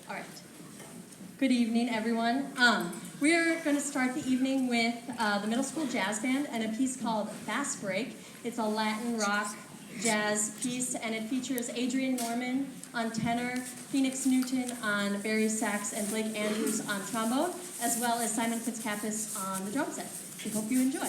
All right. Good evening, everyone. We are going to start the evening with the middle school jazz band and a piece called Fast Break. It's a Latin rock jazz piece, and it features Adrian Norman on tenor, Phoenix Newton on bass sax, and Blake Andrews on trombone, as well as Simon Fitzcappis on the drum set. We hope you enjoy.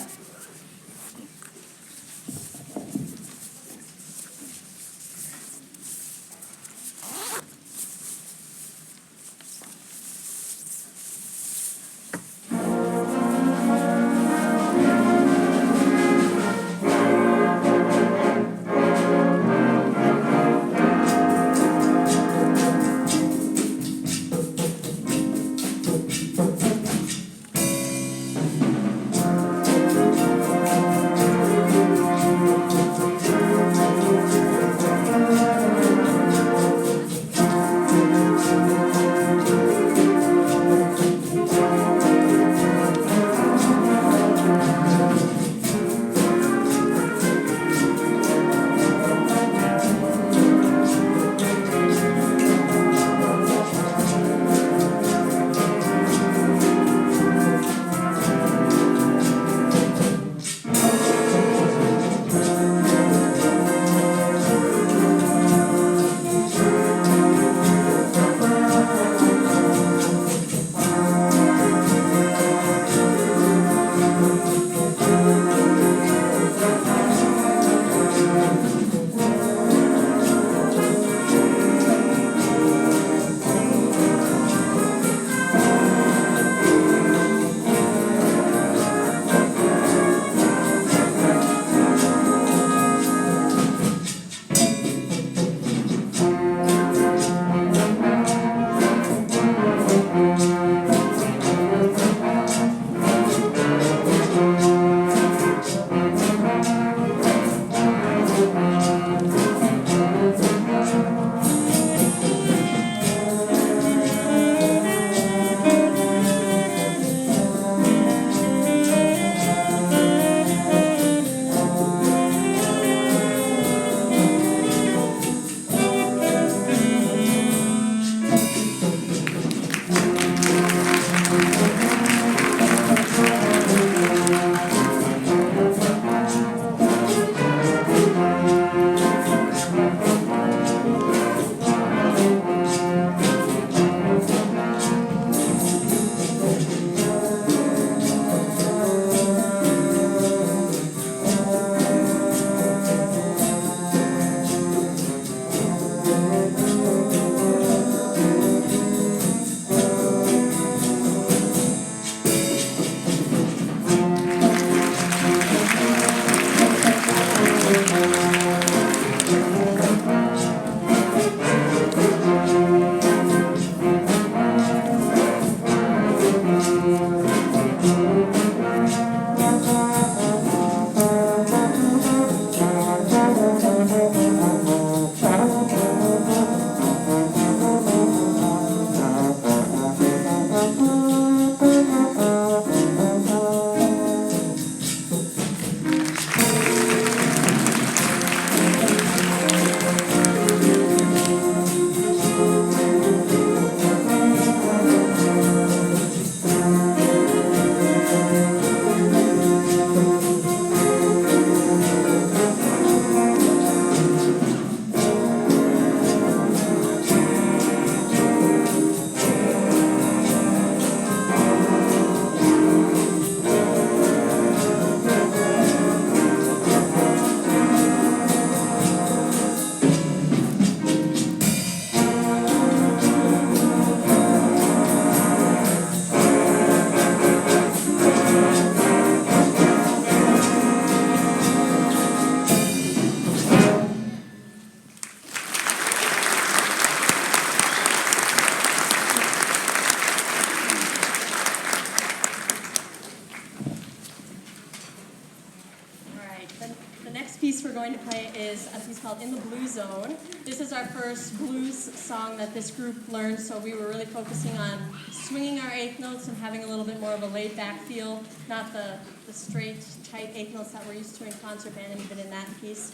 In the Blue Zone. This is our first blues song that this group learned, so we were really focusing on swinging our eighth notes and having a little bit more of a laid-back feel, not the straight, tight eighth notes that we're used to in concert band and even in that piece.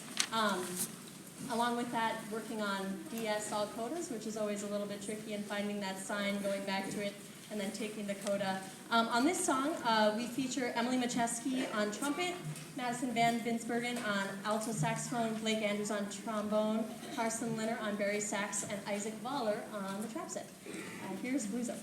Along with that, working on DS all codas, which is always a little bit tricky, and finding that sign, going back to it, and then taking the coda. On this song, we feature Emily Macheski on trumpet, Madison Van Binsbergen on alto saxophone, Blake Andrews on trombone, Carson Linner on bari sax, and Isaac Voller on the trap set. Here's Blues Up.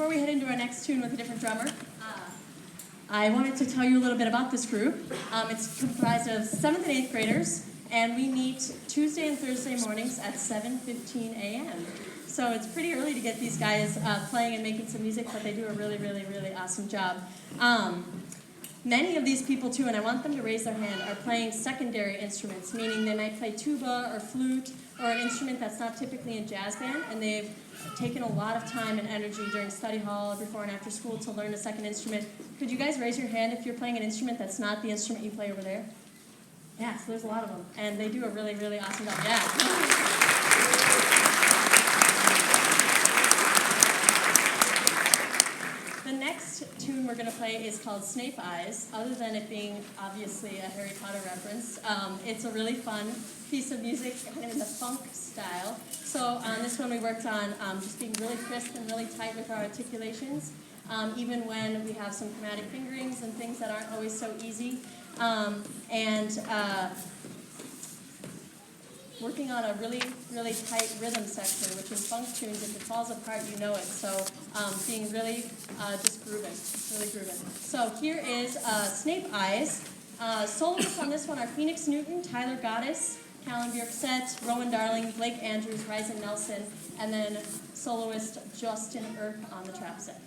before we head into our next tune with a different drummer, I wanted to tell you a little bit about this group. It's comprised of 7th and 8th graders, and we meet Tuesday and Thursday mornings at 7:15 a.m. So it's pretty early to get these guys playing and making some music, but they do a really, really, really awesome job. Many of these people, too, and I want them to raise their hand, are playing secondary instruments, meaning they might play tuba or flute or an instrument that's not typically in jazz band, and they've taken a lot of time and energy during study hall, before and after school, to learn a second instrument. Could you guys raise your hand if you're playing an instrument that's not the instrument you play over there? Yeah, so there's a lot of them, and they do a really, really awesome job. Yeah. The next tune we're going to play is called Snape Eyes. Other than it being obviously a Harry Potter reference, it's a really fun piece of music, kind of in the funk style. So on this one we worked on just being really crisp and really tight with our articulations, even when we have some chromatic fingerings and things that aren't always so easy. Working on a really, really tight rhythm section, which in funk tunes, if it falls apart, you know it. So being really just grooving, really grooving. So here is Snape Eyes. Soloists on this one are Phoenix Newton, Tyler Goddess, Callan Bjorkset, Rowan Darling, Blake Andrews, Ryzen Nelson, and then soloist Justin Earp on the trap set.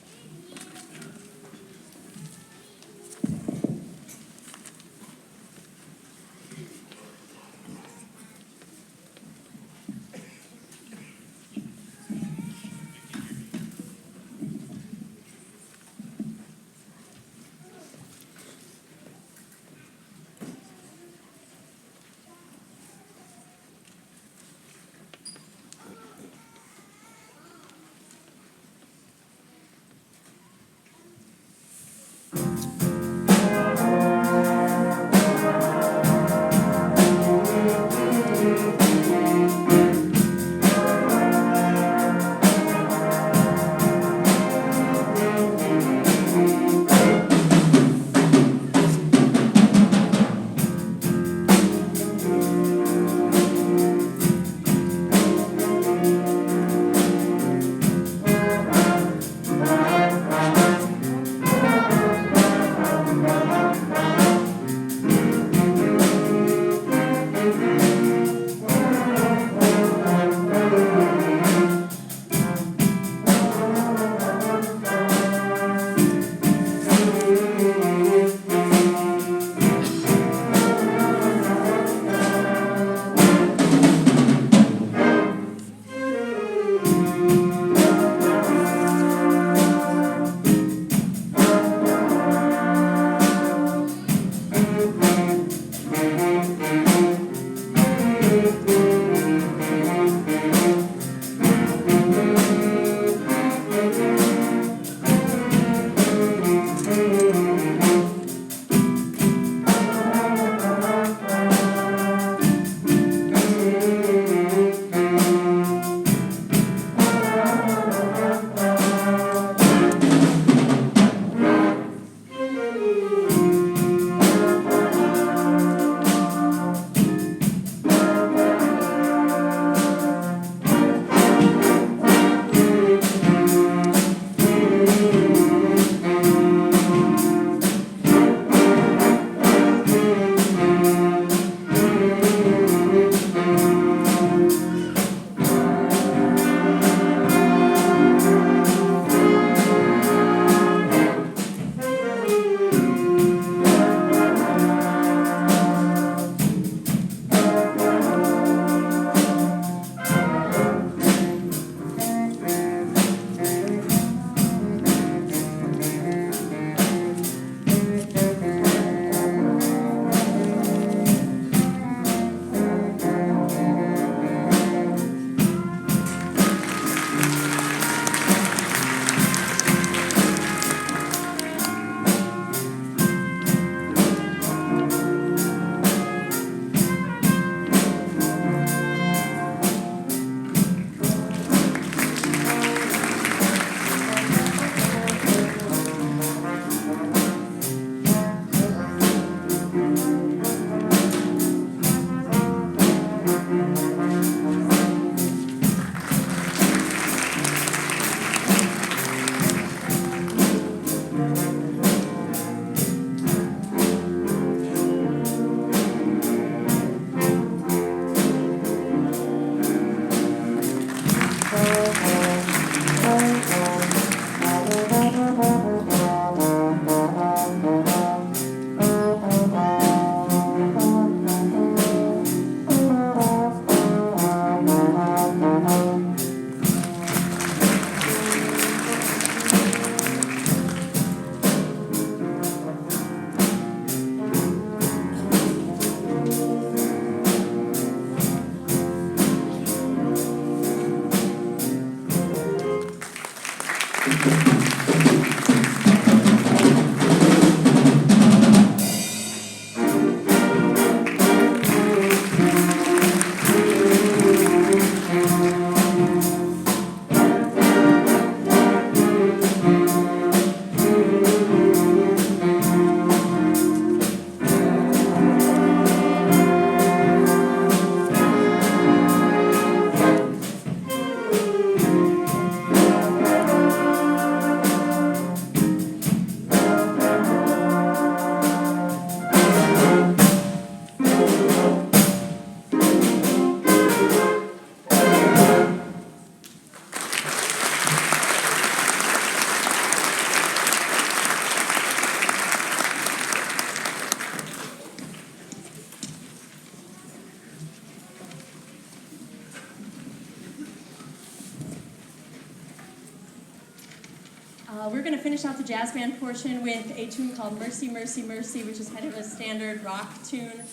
We're going to finish out the jazz band portion with a tune called Mercy, Mercy, Mercy, which is kind of a standard rock tune.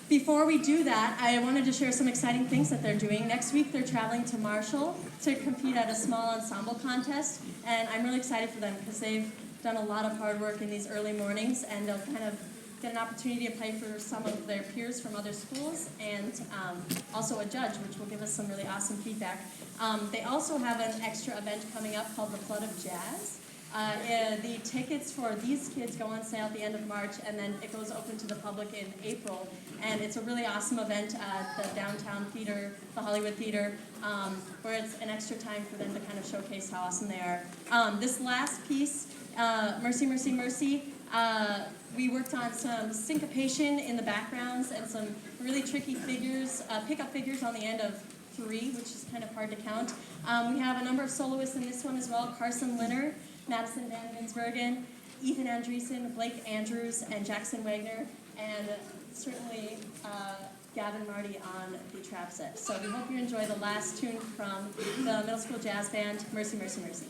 Before we do that, I wanted to share some exciting things that they're doing. Next week, they're traveling to Marshall to compete at a small ensemble contest, and I'm really excited for them because they've done a lot of hard work in these early mornings, and they'll kind of get an opportunity to play for some of their peers from other schools, and also a judge, which will give us some really awesome feedback. They also have an extra event coming up called the Flood of Jazz. The tickets for these kids go on sale at the end of March, and then it goes open to the public in April. And it's a really awesome event at the downtown theater, the Hollywood Theater, where it's an extra time for them to kind of showcase how awesome they are. This last piece, Mercy, Mercy, Mercy, we worked on some syncopation in the backgrounds and some really tricky figures, pickup figures on the end of 3, which is kind of hard to count. We have a number of soloists in this one as well: Carson Linner, Madison Van Winsbergen, Ethan Andreessen, Blake Andrews, and Jackson Wagner, and certainly Gavin Marty on the trap set. So we hope you enjoy the last tune from the middle school jazz band, Mercy, Mercy, Mercy.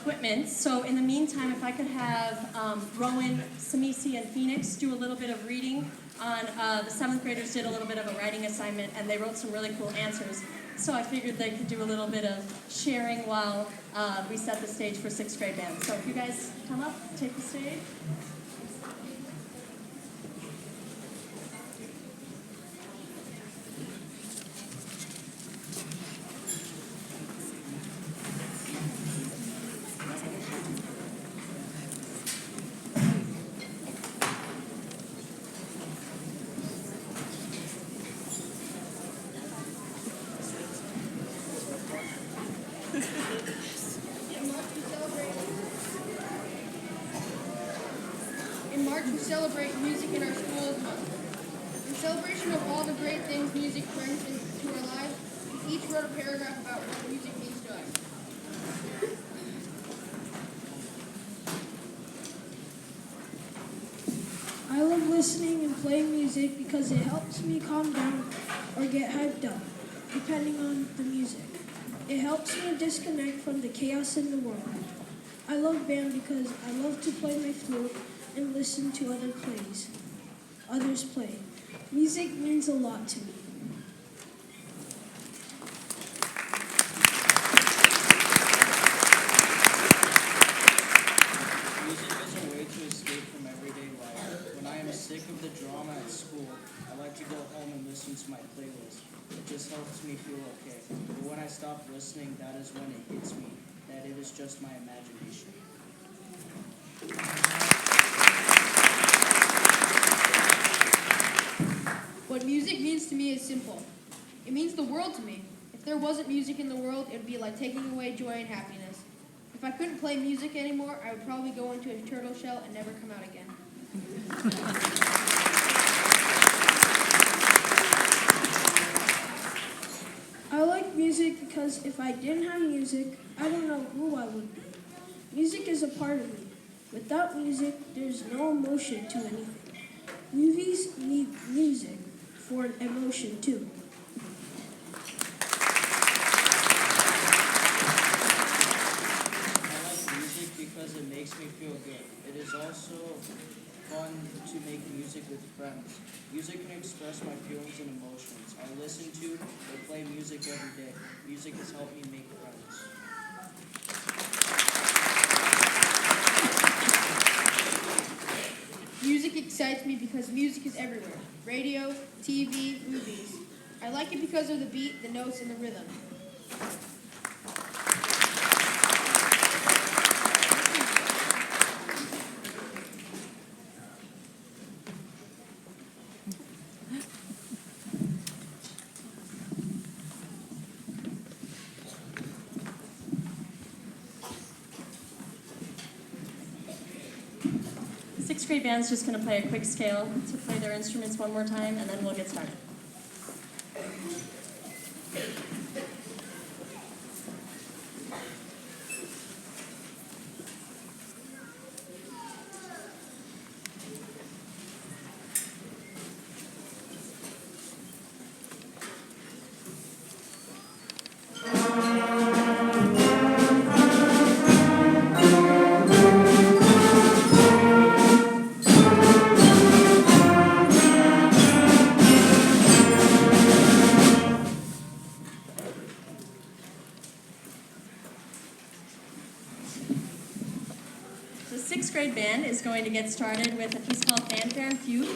equipment. So in the meantime, if I could have Rowan, Samisi, and Phoenix do a little bit of reading on, the 7th graders did a little bit of a writing assignment, and they wrote some really cool answers. So I figured they could do a little bit of sharing while we set the stage for 6th grade band. So if you guys come up, take the stage. In March, we celebrate music in our school month. In celebration of all the great things music brings into our lives, we each wrote a paragraph about what music means to us. I love listening and playing music because it helps me calm down or get hyped up, depending on the music. It helps me disconnect from the chaos in the world. I love band because I love to play my flute and listen to others play. Music means a lot to me. Music is a way to escape from everyday life. When I am sick of the drama at school, I like to go home and listen to my playlist. It just helps me feel okay. But when I stop listening, that is when it hits me that it is just my imagination. What music means to me is simple. It means the world to me. If there wasn't music in the world, it would be like taking away joy and happiness. If I couldn't play music anymore, I would probably go into a turtle shell and never come out again. I like music because if I didn't have music, I don't know who I would be. Music is a part of me. Without music, there's no emotion to anything. Movies need music for emotion too. I like music because it makes me feel good. It is also fun to make music with friends. Music can express my feelings and emotions. I listen to or play music every day. Music has helped me make friends. Music excites me because music is everywhere. Radio, TV, movies. I like it because of the beat, the notes, and the rhythm. The 6th grade band's just going to play a quick scale to play their instruments one more time, and then we'll get started. The 6th grade band is going to get started with a piece called Fanfare and Fugue.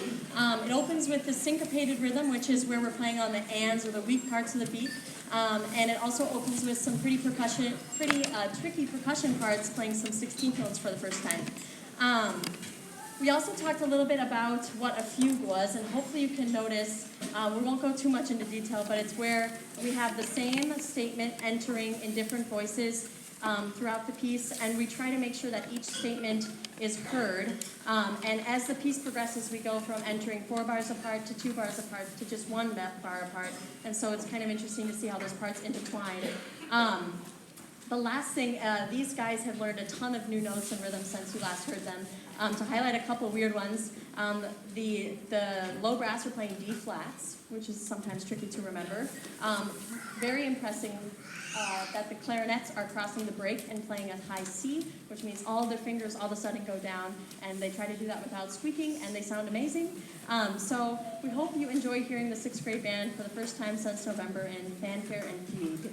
It opens with the syncopated rhythm, which is where we're playing on the ands or the weak parts of the beat. And it also opens with some pretty tricky percussion parts, playing some 16th notes for the first time. We also talked a little bit about what a fugue was, and hopefully you can notice, we won't go too much into detail, but it's where we have the same statement entering in different voices throughout the piece, and we try to make sure that each statement is heard. And as the piece progresses, we go from entering 4 bars apart to 2 bars apart to just 1 bar apart, and so it's kind of interesting to see how those parts intertwine. The last thing, these guys have learned a ton of new notes and rhythms since we last heard them. To highlight a couple weird ones, the low brass are playing D flats, which is sometimes tricky to remember. Very impressive that the clarinets are crossing the break and playing a high C, which means all their fingers all of a sudden go down, and they try to do that without squeaking, and they sound amazing. So we hope you enjoy hearing the 6th grade band for the first time since November in Fanfare and Fugue.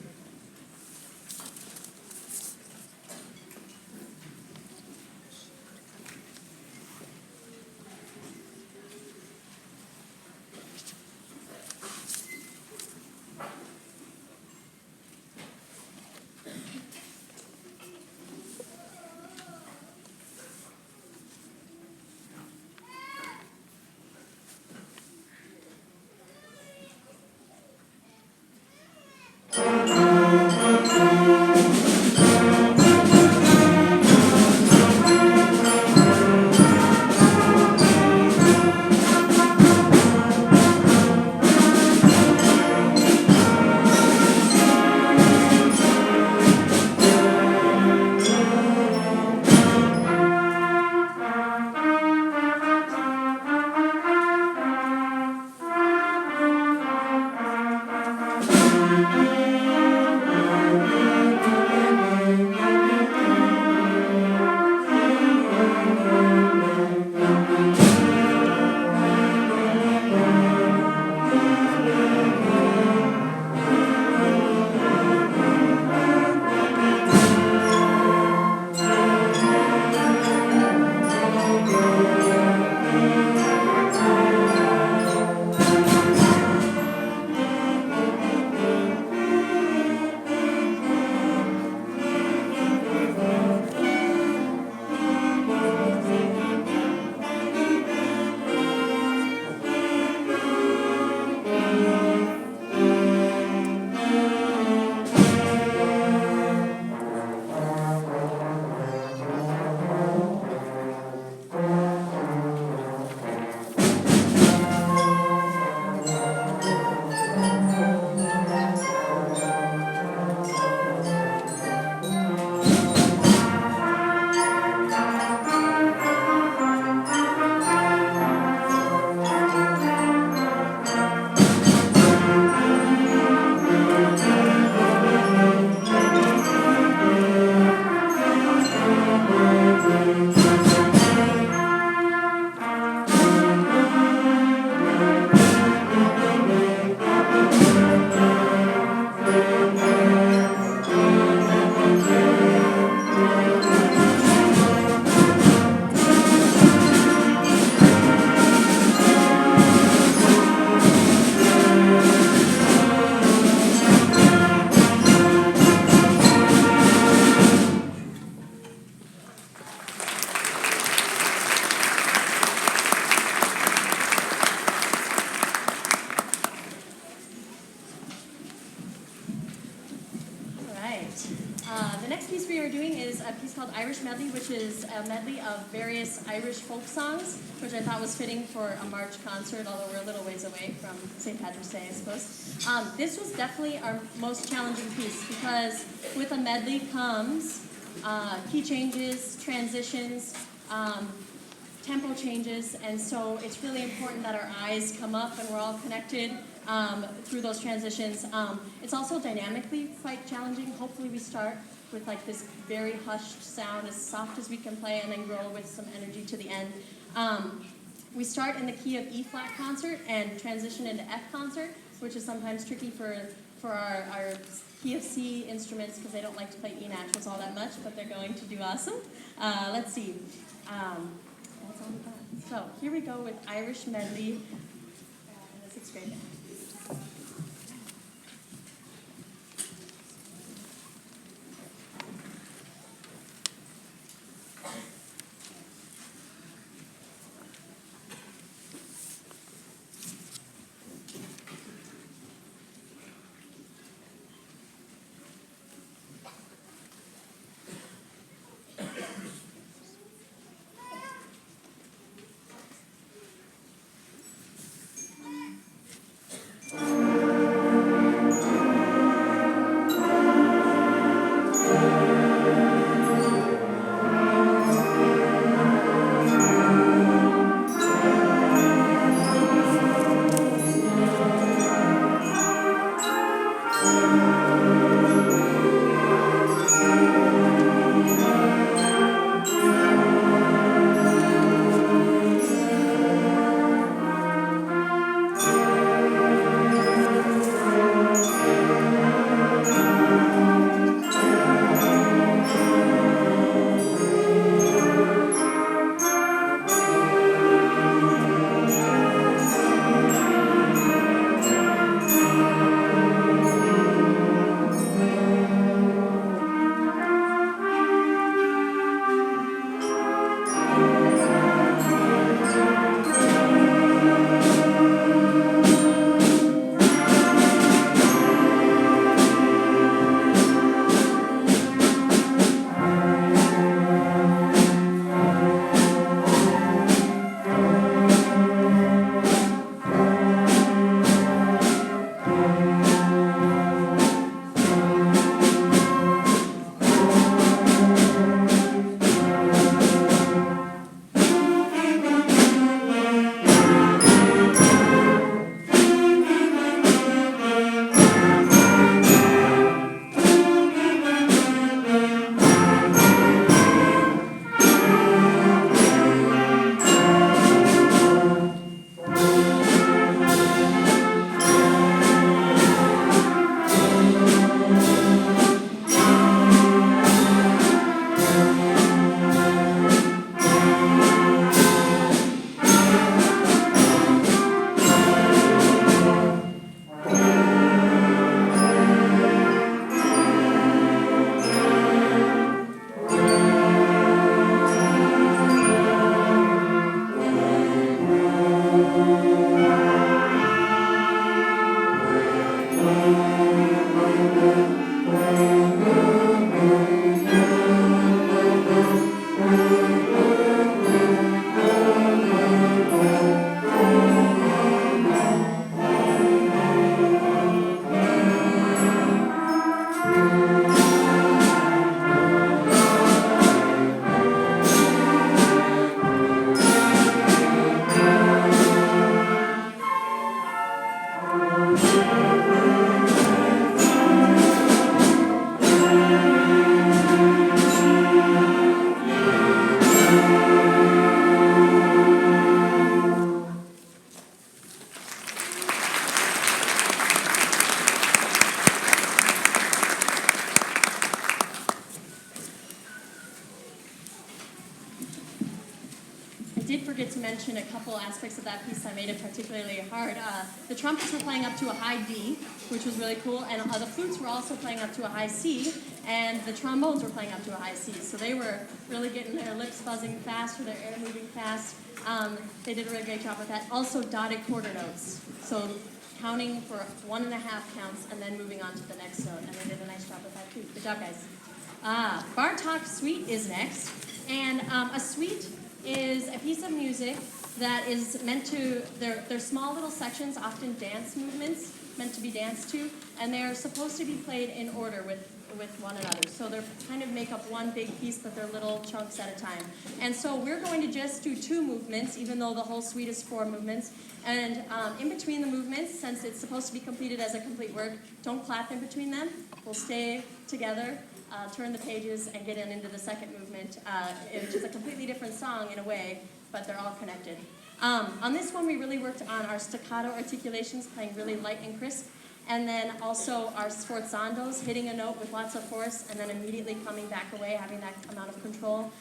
The next piece we are doing is a piece called Irish Medley, which is a medley of various Irish folk songs, which I thought was fitting for a March concert, although we're a little ways away from St. Patrick's Day, I suppose. This was definitely our most challenging piece because with a medley comes key changes, transitions, tempo changes, and so it's really important that our eyes come up and we're all connected through those transitions. It's also dynamically quite challenging. Hopefully we start with like this very hushed sound, as soft as we can play, and then grow with some energy to the end. We start in the key of E flat concert and transition into F concert, which is sometimes tricky for our key of C instruments because they don't like to play E naturals all that much, but they're going to do awesome. Let's see. That's all we got. So here we go with Irish Medley in the 6th grade band. I did forget to mention a couple aspects of that piece that made it particularly hard. The trumpets were playing up to a high D, which was really cool, and the flutes were also playing up to a high C, and the trombones were playing up to a high C. So they were really getting their lips buzzing fast or their air moving fast. They did a really great job with that. Also dotted quarter notes, so counting for 1.5 counts and then moving on to the next note, and they did a nice job with that too. Good job, guys. Bartok Suite is next, and a suite is a piece of music that is meant to, they're small little sections, often dance movements, meant to be danced to, and they're supposed to be played in order with one another. So they're kind of make up one big piece, but they're little chunks at a time. And so we're going to just do 2 movements, even though the whole suite is 4 movements. And in between the movements, since it's supposed to be completed as a complete work, don't clap in between them. We'll stay together. Turn the pages and get into the second movement, which is a completely different song in a way, but they're all connected. On this one, we really worked on our staccato articulations, playing really light and crisp, and then also our sforzandos, hitting a note with lots of force, and then immediately coming back away, having that amount of control.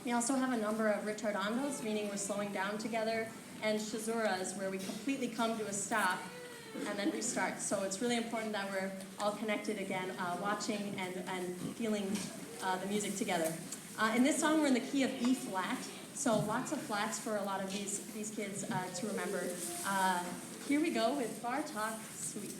We also have a number of ritardandos, meaning we're slowing down together, and caesuras, where we completely come to a stop, and then restart. So it's really important that we're all connected again, watching and feeling the music together. In this song, we're in the key of E flat, so lots of flats for a lot of these kids to remember. Here we go with Bartok Suite.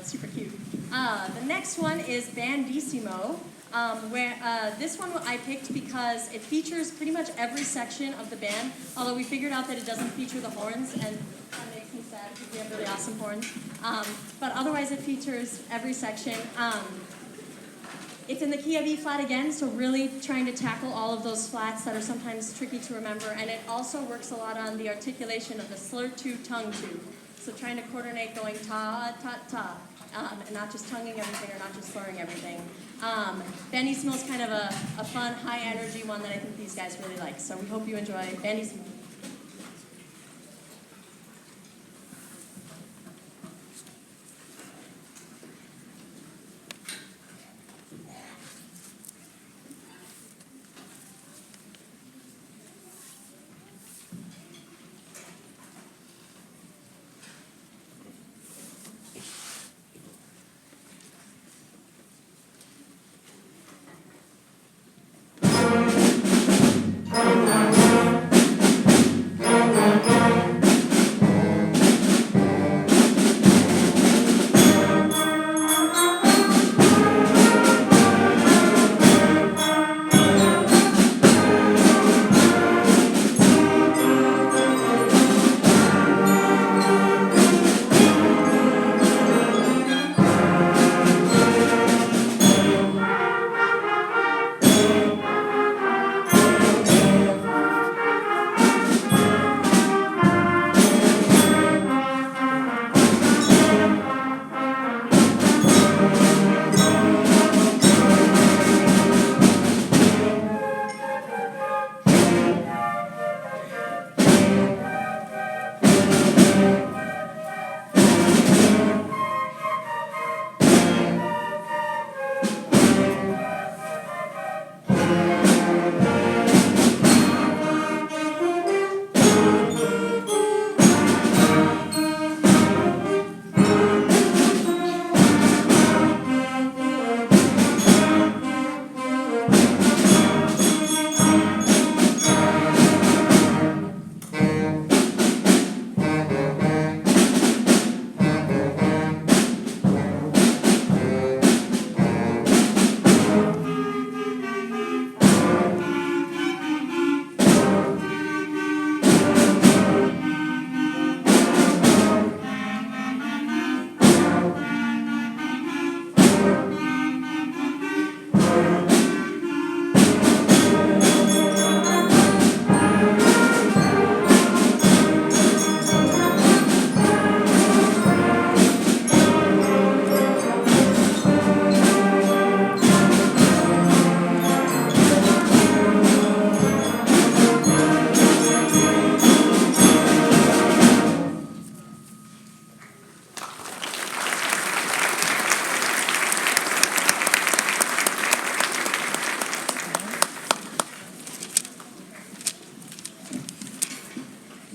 It's super cute. The next one is Vandy Sumo, where this one I picked because it features pretty much every section of the band, although we figured out that it doesn't feature the horns, and that makes me sad because we have really awesome horns. But otherwise it features every section. It's in the key of E flat again, so really trying to tackle all of those flats that are sometimes tricky to remember, and it also works a lot on the articulation of the slur to tongue to. So trying to coordinate going ta, ta, ta, and not just tonguing everything or not just slurring everything. Vandy Sumo is kind of a fun, high energy one that I think these guys really like, so we hope you enjoy Vandy Sumo.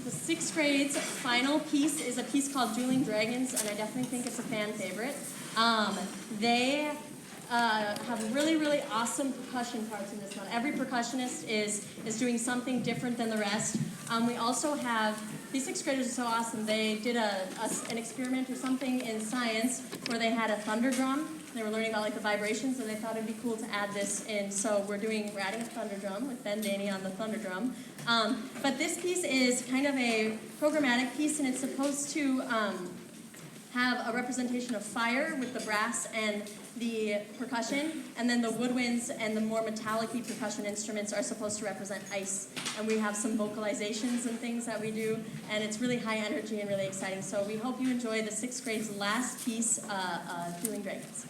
Sixth grade's final piece is a piece called Dueling Dragons, and I definitely think it's a fan favorite. They have really, really awesome percussion parts in this one. Every percussionist is doing something different than the rest. We also have, these sixth graders are so awesome, they did an experiment or something in science where they had a thunder drum. They were learning about like the vibrations, and they thought it'd be cool to add this in. So we're adding a thunder drum with Ben Daney on the thunder drum. But this piece is kind of a programmatic piece, and it's supposed to have a representation of fire with the brass and the percussion, and then the woodwinds and the more metallic-y percussion instruments are supposed to represent ice. And we have some vocalizations and things that we do, and it's really high energy and really exciting. So we hope you enjoy the sixth grade's last piece, Dueling Dragons.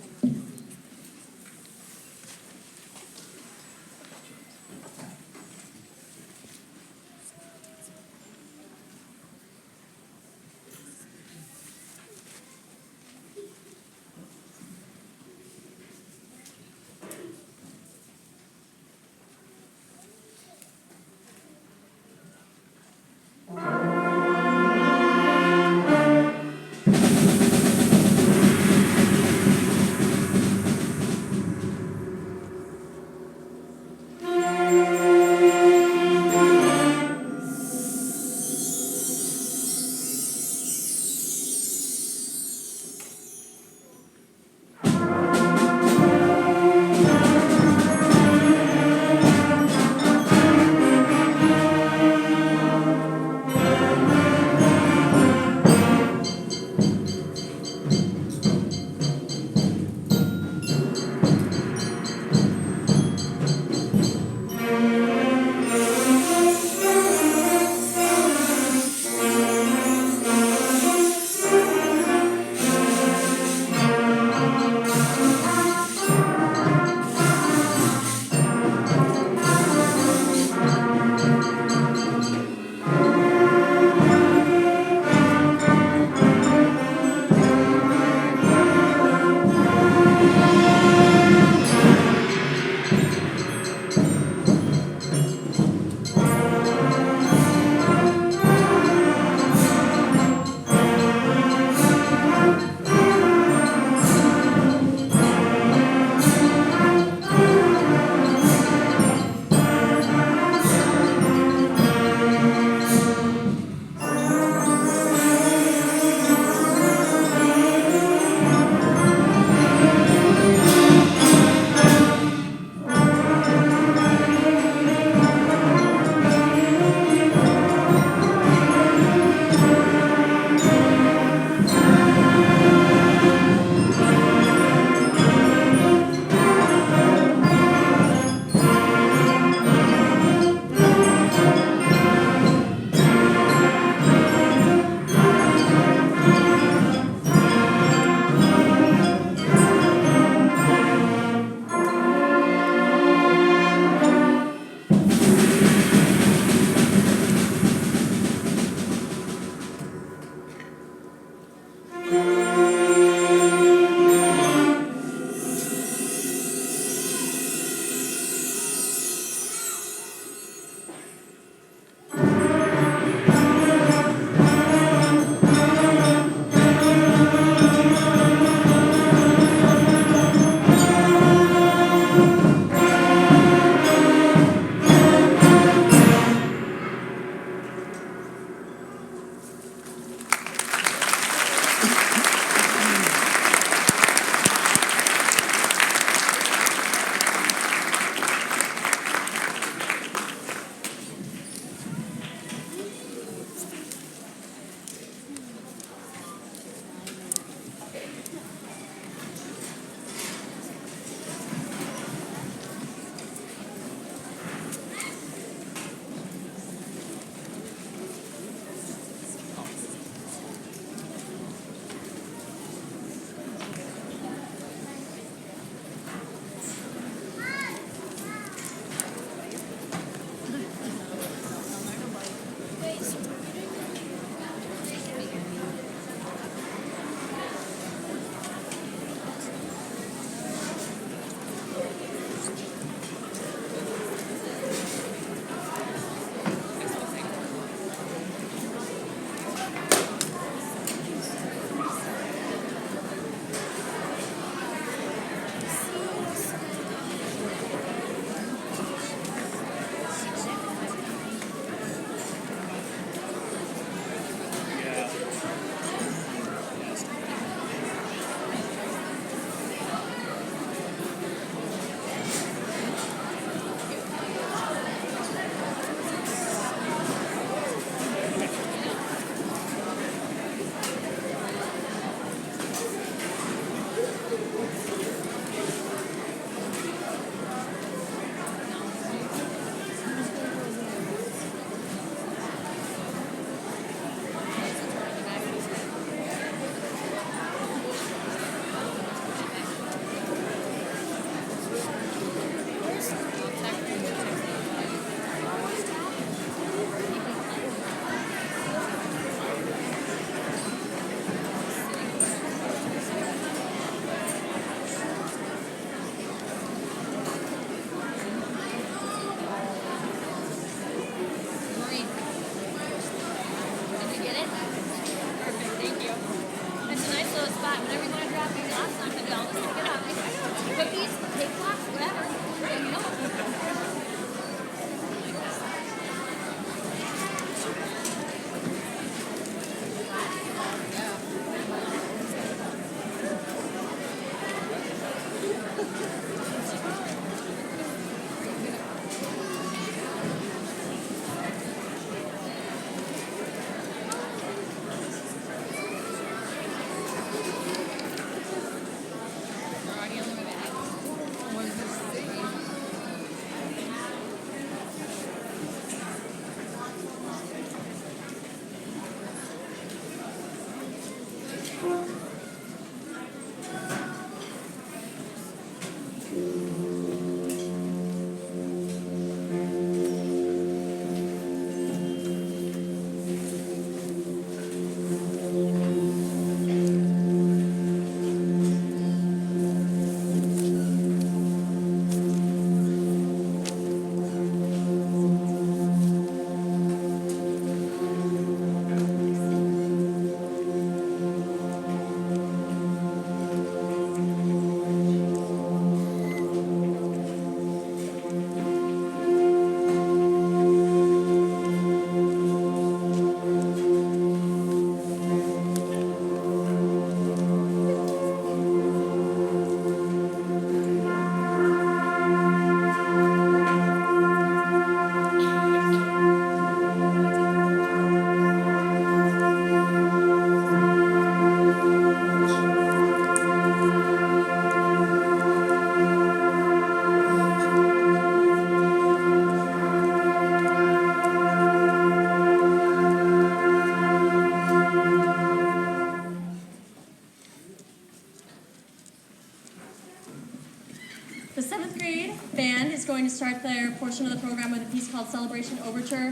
band is going to start their portion of the program with a piece called Celebration Overture,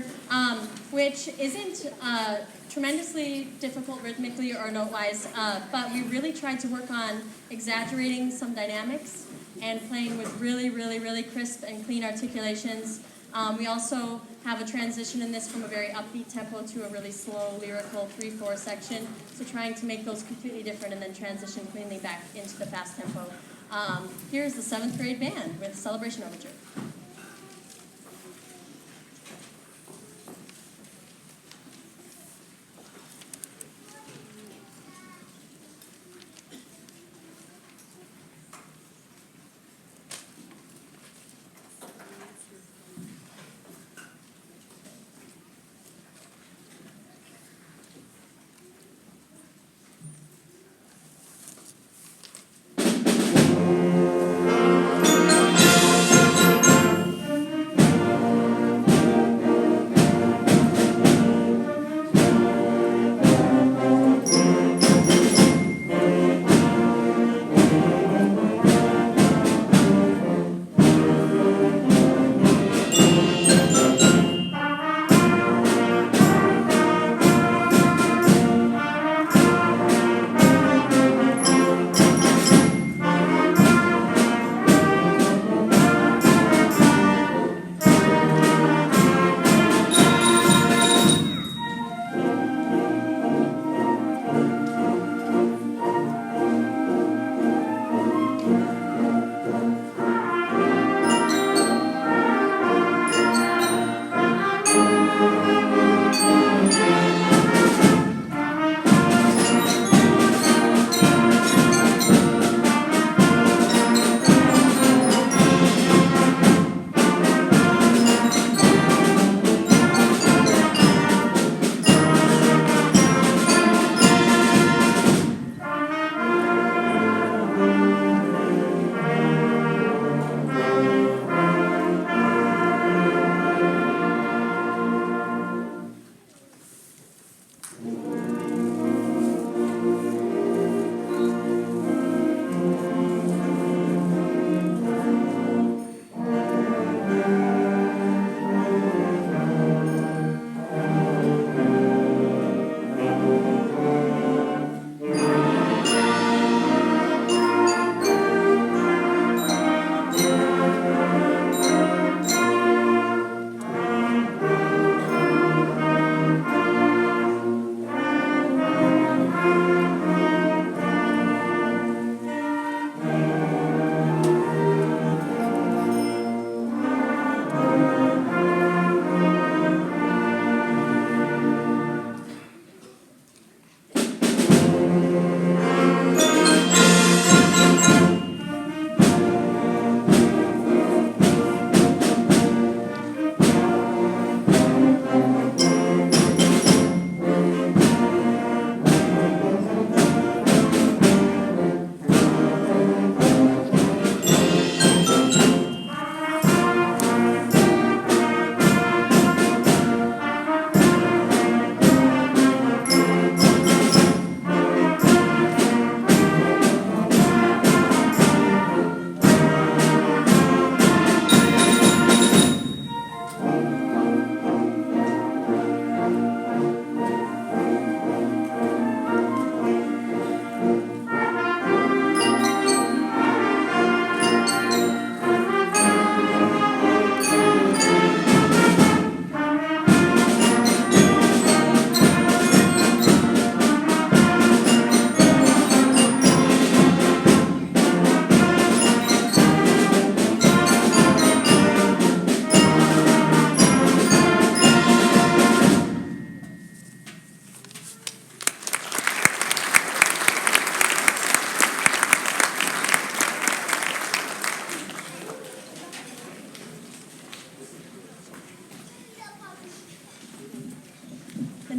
which isn't tremendously difficult rhythmically or note-wise, but we really tried to work on exaggerating some dynamics and playing with really, really, really crisp and clean articulations. We also have a transition in this from a very upbeat tempo to a really slow, lyrical 3/4 section, so trying to make those completely different and then transition cleanly back into the fast tempo. Here's the 7th grade band with Celebration Overture.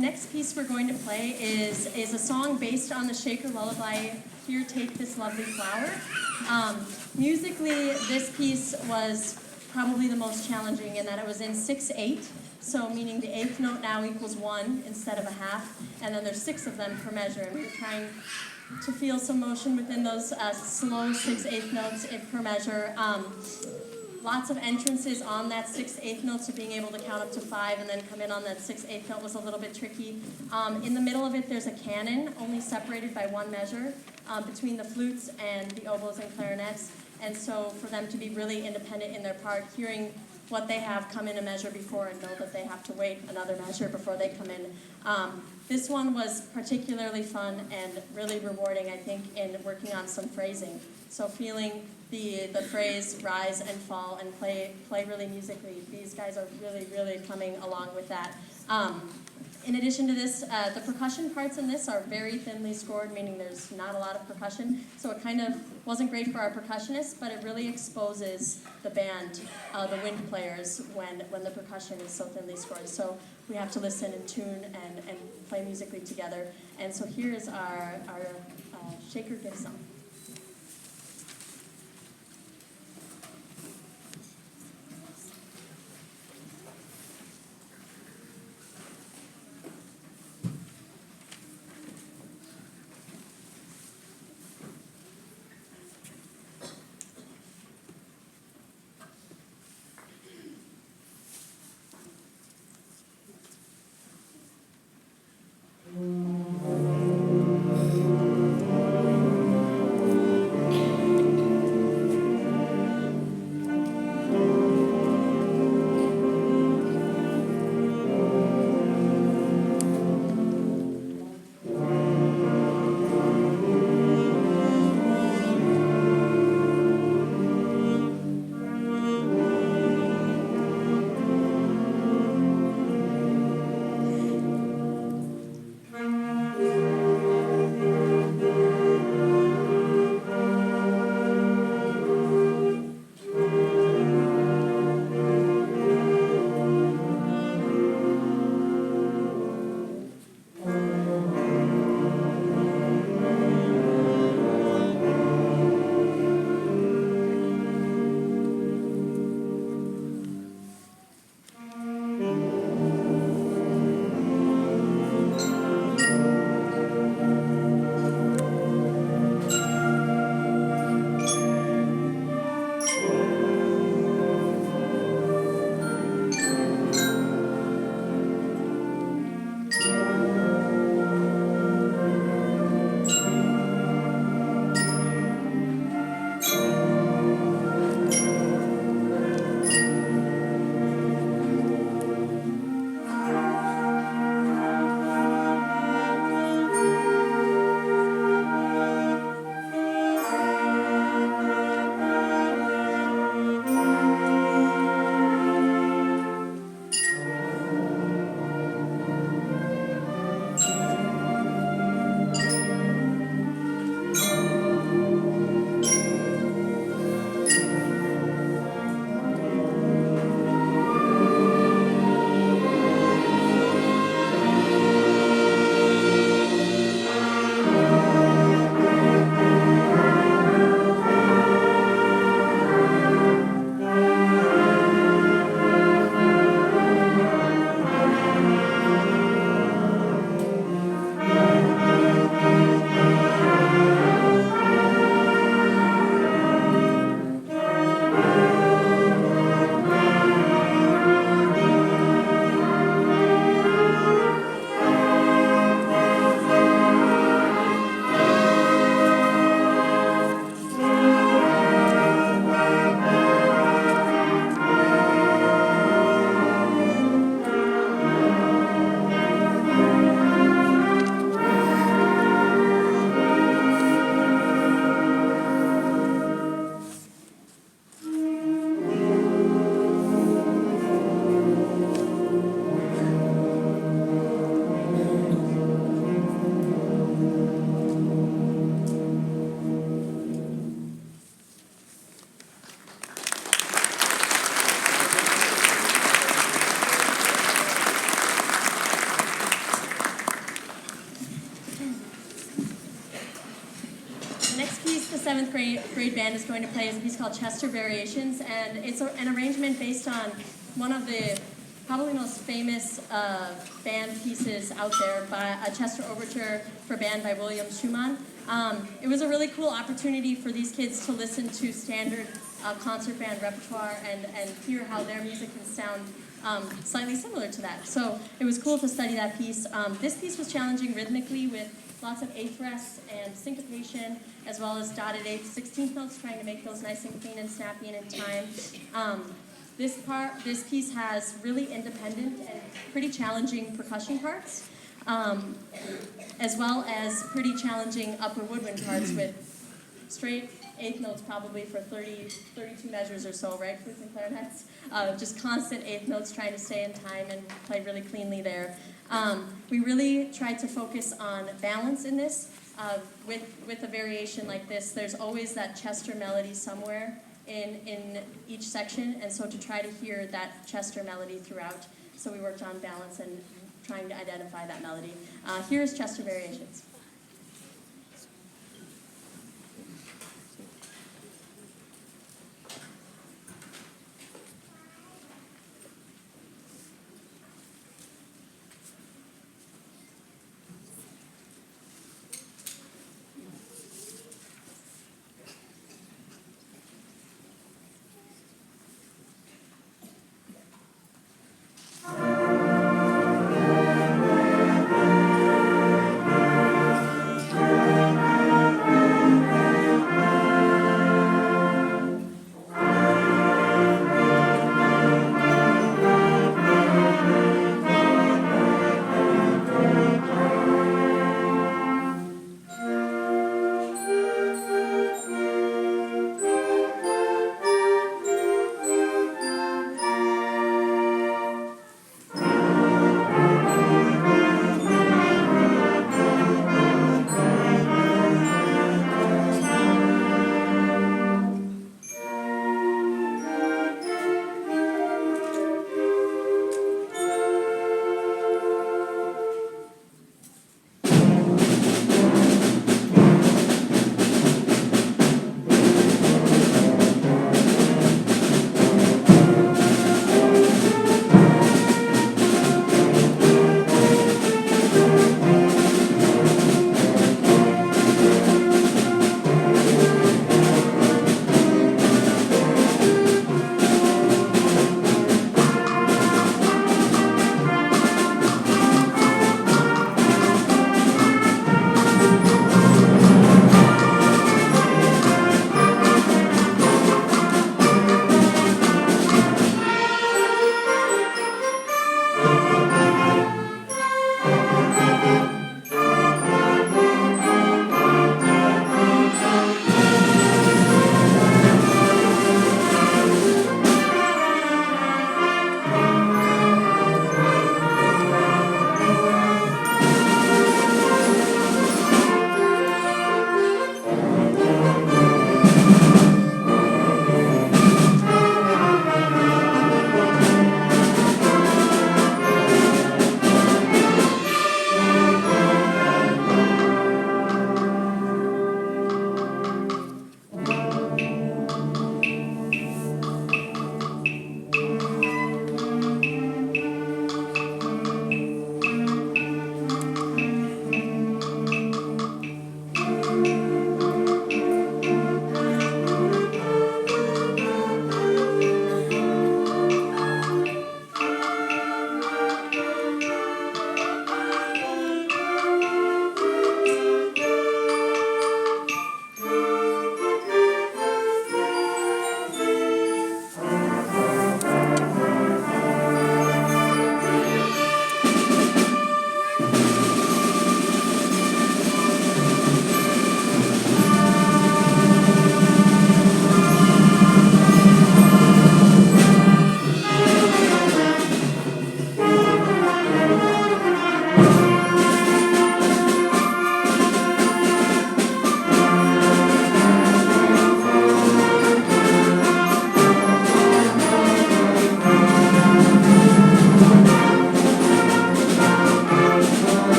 next piece we're going to play is a song based on the Shaker lullaby, Here Take This Lovely Flower. Musically, this piece was probably the most challenging in that it was in 6/8, so meaning the eighth note now equals 1 instead of a half, and then there's 6 of them per measure, and we were trying to feel some motion within those slow 6/8 notes per measure. Lots of entrances on that 6th-8th note, so being able to count up to 5 and then come in on that 6th-8th note was a little bit tricky. In the middle of it, there's a canon, only separated by one measure between the flutes and the oboes and clarinets. And so for them to be really independent in their part, hearing what they have come in a measure before and know that they have to wait another measure before they come in. This one was particularly fun and really rewarding, I think, in working on some phrasing. So feeling the phrase rise and fall and play really musically. These guys are really coming along with that. In addition to this, the percussion parts in this are very thinly scored, meaning there's not a lot of percussion. So it kind of wasn't great for our percussionists, but it really exposes the band, the wind players, when the percussion is so thinly scored. So we have to listen and tune and play musically together. And so here is our Shaker Gift song. The 7th grade band is going to play is a piece called Chester Variations, and it's an arrangement based on one of the probably most famous band pieces out there, by a Chester Overture for Band by William Schumann. It was a really cool opportunity for these kids to listen to standard concert band repertoire and hear how their music can sound slightly similar to that. So it was cool to study that piece. This piece was challenging rhythmically with lots of eighth rests and syncopation, as well as dotted eighth, 16th notes, trying to make those nice and clean and snappy and in time. This piece has really independent and pretty challenging percussion parts, as well as pretty challenging upper woodwind parts with straight eighth notes probably for 32 measures or so, right, flutes and clarinets? Just constant eighth notes trying to stay in time and play really cleanly there. We really tried to focus on balance in this. With a variation like this, there's always that Chester melody somewhere in each section, and so to try to hear that Chester melody throughout. So we worked on balance and trying to identify that melody. Here's Chester Variations.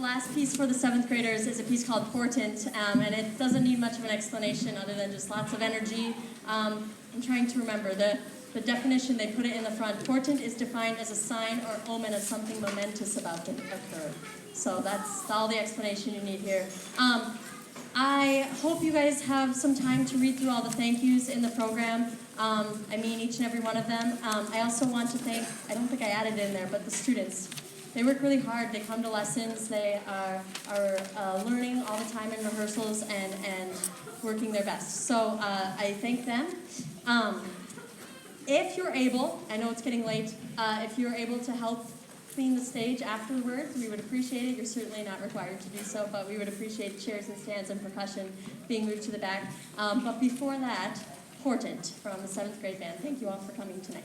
last piece for the 7th graders is a piece called Portent, and it doesn't need much of an explanation other than just lots of energy. I'm trying to remember the definition. They put it in the front. Portent is defined as a sign or omen of something momentous about to occur. So that's all the explanation you need here. I hope you guys have some time to read through all the thank yous in the program. I mean each and every one of them. I also want to thank, I don't think I added it in there, but the students. They work really hard. They come to lessons. They are learning all the time in rehearsals and working their best. So I thank them. If you're able, I know it's getting late, if you're able to help clean the stage afterwards, we would appreciate it. You're certainly not required to do so, but we would appreciate chairs and stands and percussion being moved to the back. But before that, Portent from the 7th grade band. Thank you all for coming tonight.